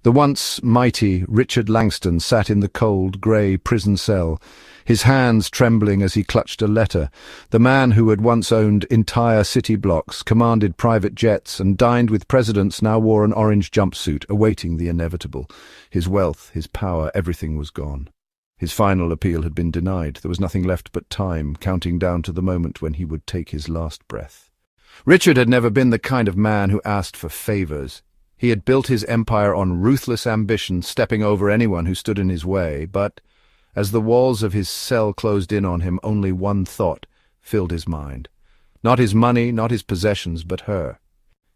The once mighty Richard Langston sat in the cold, grey prison cell, his hands trembling as he clutched a letter. The man who had once owned entire city blocks, commanded private jets, and dined with presidents now wore an orange jumpsuit, awaiting the inevitable. His wealth, his power, everything was gone. His final appeal had been denied. There was nothing left but time, counting down to the moment when he would take his last breath. Richard had never been the kind of man who asked for favours. He had built his empire on ruthless ambition, stepping over anyone who stood in his way, but as the walls of his cell closed in on him, only one thought filled his mind. Not his money, not his possessions, but her.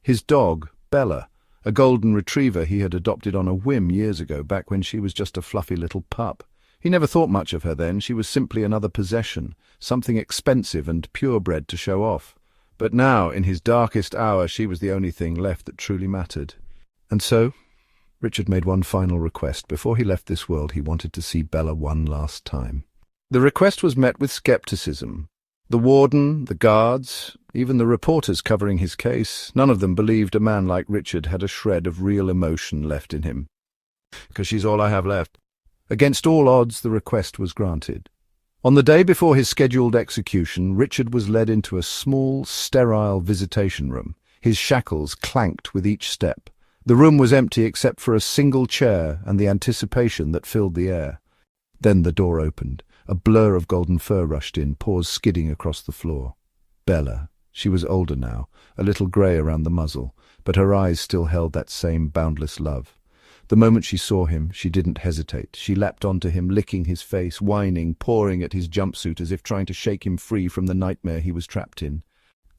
His dog, Bella, a golden retriever he had adopted on a whim years ago, back when she was just a fluffy little pup. He never thought much of her then. She was simply another possession, something expensive and purebred to show off. But now, in his darkest hour, she was the only thing left that truly mattered. And so, Richard made one final request. Before he left this world, he wanted to see Bella one last time. The request was met with skepticism. The warden, the guards, even the reporters covering his case, none of them believed a man like Richard had a shred of real emotion left in him. "'Cause she's all I have left." Against all odds, the request was granted. On the day before his scheduled execution, Richard was led into a small, sterile visitation room. His shackles clanked with each step. The room was empty except for a single chair and the anticipation that filled the air. Then the door opened. A blur of golden fur rushed in, paws skidding across the floor. Bella. She was older now, a little grey around the muzzle, but her eyes still held that same boundless love. The moment she saw him, she didn't hesitate. She leapt onto him, licking his face, whining, pawing at his jumpsuit as if trying to shake him free from the nightmare he was trapped in.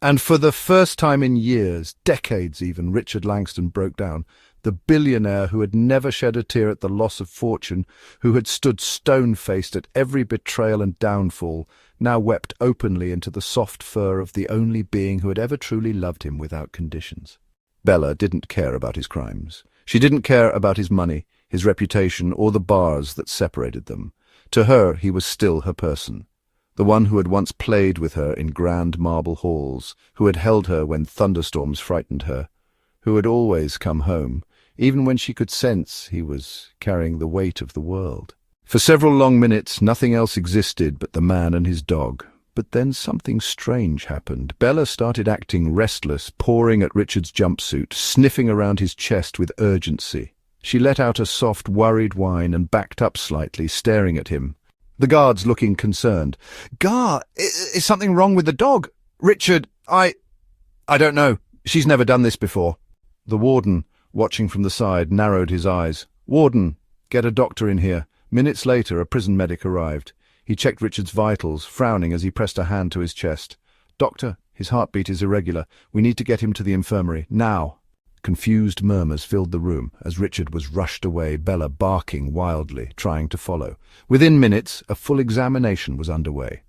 And for the first time in years, decades even, Richard Langston broke down. The billionaire who had never shed a tear at the loss of fortune, who had stood stone-faced at every betrayal and downfall, now wept openly into the soft fur of the only being who had ever truly loved him without conditions. Bella didn't care about his crimes. She didn't care about his money, his reputation, or the bars that separated them. To her, he was still her person. The one who had once played with her in grand marble halls, who had held her when thunderstorms frightened her, who had always come home, even when she could sense he was carrying the weight of the world. For several long minutes, nothing else existed but the man and his dog. But then something strange happened. Bella started acting restless, pawing at Richard's jumpsuit, sniffing around his chest with urgency. She let out a soft, worried whine and backed up slightly, staring at him. The guards looking concerned. Is something wrong with the dog? Richard, I don't know. She's never done this before." The warden, watching from the side, narrowed his eyes. "Warden, get a doctor in here." Minutes later, a prison medic arrived. He checked Richard's vitals, frowning as he pressed a hand to his chest. "Doctor, his heartbeat is irregular. We need to get him to the infirmary, now." Confused murmurs filled the room as Richard was rushed away, Bella barking wildly, trying to follow. Within minutes, a full examination was underway.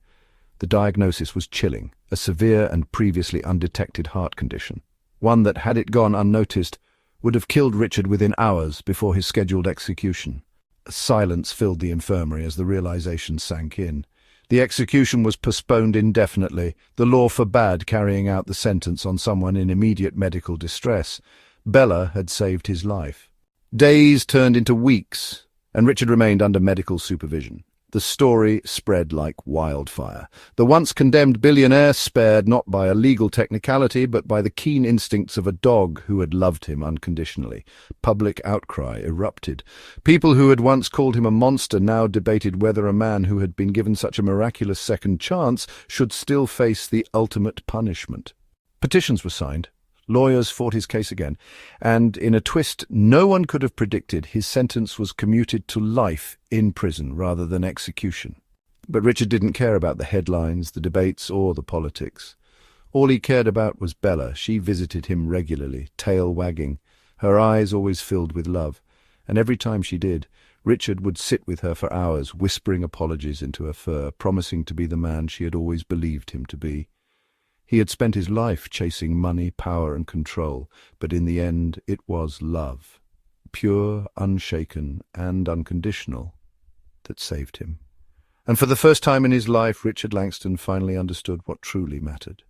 The diagnosis was chilling, a severe and previously undetected heart condition. One that, had it gone unnoticed, would have killed Richard within hours before his scheduled execution. A silence filled the infirmary as the realization sank in. The execution was postponed indefinitely. The law forbade carrying out the sentence on someone in immediate medical distress. Bella had saved his life. Days turned into weeks, and Richard remained under medical supervision. The story spread like wildfire. The once condemned billionaire spared not by a legal technicality, but by the keen instincts of a dog who had loved him unconditionally. Public outcry erupted. People who had once called him a monster now debated whether a man who had been given such a miraculous second chance should still face the ultimate punishment. Petitions were signed. Lawyers fought his case again, and in a twist no one could have predicted, his sentence was commuted to life in prison rather than execution. But Richard didn't care about the headlines, the debates, or the politics. All he cared about was Bella. She visited him regularly, tail wagging, her eyes always filled with love, and every time she did, Richard would sit with her for hours, whispering apologies into her fur, promising to be the man she had always believed him to be. He had spent his life chasing money, power, and control, but in the end it was love, pure, unshaken, and unconditional, that saved him. And for the first time in his life, Richard Langston finally understood what truly mattered.